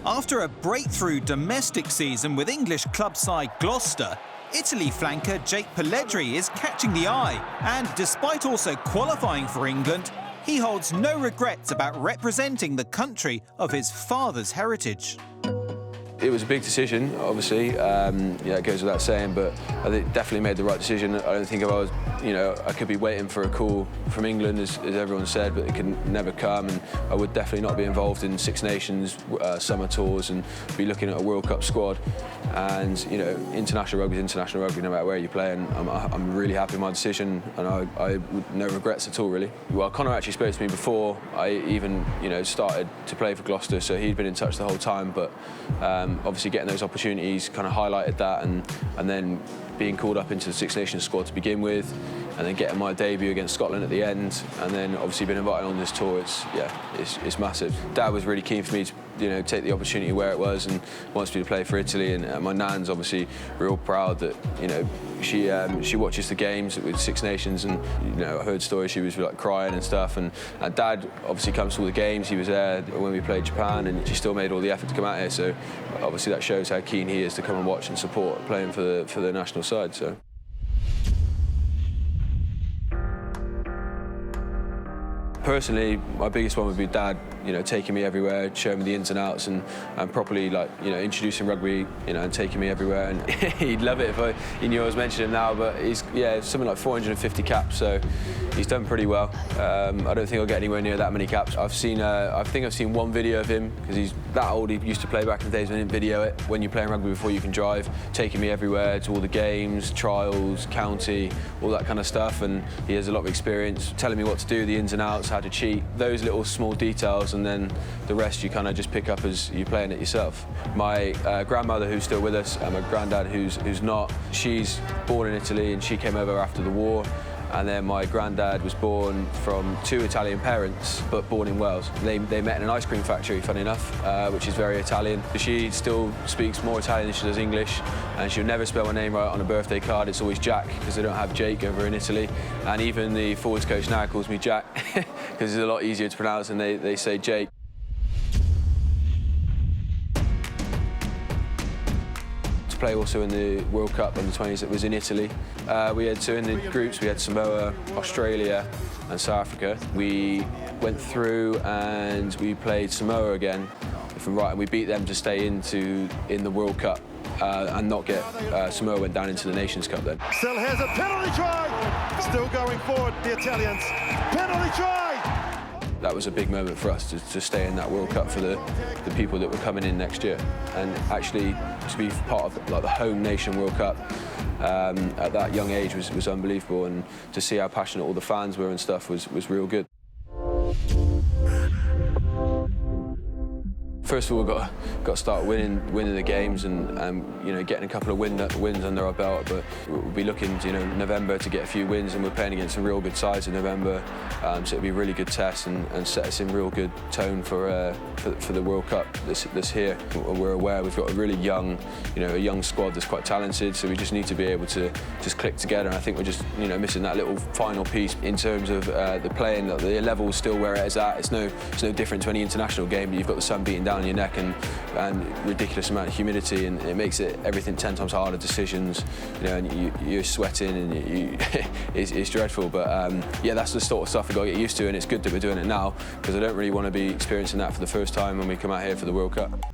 After a breakthrough domestic season with English club side Gloucester, Italy flanker Jake Polledri is catching the eye, and despite also qualifying for England, he holds no regrets about representing the country of his father's heritage. It was a big decision, obviously. It goes without saying, but I think definitely made the right decision. I don't think if I was, I could be waiting for a call from England, as everyone said, but it can never come. And I would definitely not be involved in Six Nations summer tours and be looking at a World Cup squad. And international rugby is international rugby, no matter where you play. And I'm really happy with my decision, and I no regrets at all, really. Well, Connor actually spoke to me before I even, started to play for Gloucester, so he'd been in touch the whole time. But obviously getting those opportunities kind of highlighted that, and then being called up into the Six Nations squad to begin with, and then getting my debut against Scotland at the end, and then obviously being invited on this tour, it's massive. Dad was really keen for me to take the opportunity where it was and wants me to play for Italy, and my nan's obviously real proud that she watches the games with Six Nations, and I heard stories she was like crying and stuff, and Dad obviously comes to all the games. He was there when we played Japan, and she still made all the effort to come out here, so obviously that shows how keen he is to come and watch and support playing for the national side. So. Personally, my biggest one would be Dad, taking me everywhere, showing me the ins and outs, and properly, introducing rugby, and taking me everywhere. And he'd love it if he knew I was mentioning him now, but he's, something like 450 caps, so he's done pretty well. I don't think I'll get anywhere near that many caps. I think I've seen one video of him, because he's that old. He used to play back in the days when he didn't video it. When you're playing rugby before you can drive, taking me everywhere to all the games, trials, county, all that kind of stuff, and he has a lot of experience telling me what to do, the ins and outs, how to cheat, those little small details, and then the rest you kind of just pick up as you're playing it yourself. My grandmother, who's still with us, and my granddad, who's not, she's born in Italy, and she came over after the war. And then my granddad was born from two Italian parents, but born in Wales. They met in an ice cream factory, funny enough, which is very Italian. She still speaks more Italian than she does English, and she'll never spell my name right on a birthday card. It's always Jack, because they don't have Jake over in Italy. And even the forwards coach now calls me Jack, because it's a lot easier to pronounce, and they say Jake. Play also in the World Cup under 20s that was in Italy. We had two in the groups. We had Samoa, Australia and South Africa. We went through and we played Samoa again, if I'm right, and we beat them to stay in the World Cup and not get Samoa went down into the Nations Cup then. Still has a penalty try. Still going forward, the Italians. Penalty try. That was a big moment for us to stay in that World Cup for the people that were coming in next year, and actually to be part of the home nation World Cup at that young age was unbelievable, and to see how passionate all the fans were and stuff was real good. First of all, we've got to start winning the games, and getting a couple of wins under our belt. But we'll be looking to November to get a few wins, and we're playing against some real good sides in November. So it'll be a really good test and set us in real good tone for the World Cup this here. We're aware we've got a really young, a young squad that's quite talented. So we just need to be able to just click together. And I think we're just missing that little final piece in terms of the playing. The level's still where it is at. It's no different to any international game. But you've got the sun beating down on your neck and ridiculous amount of humidity, and it makes everything 10 times harder. Decisions, and you're sweating, and it's dreadful. But that's the sort of stuff we've got to get used to, and it's good that we're doing it now, because I don't really want to be experiencing that for the first time when we come out here for the World Cup.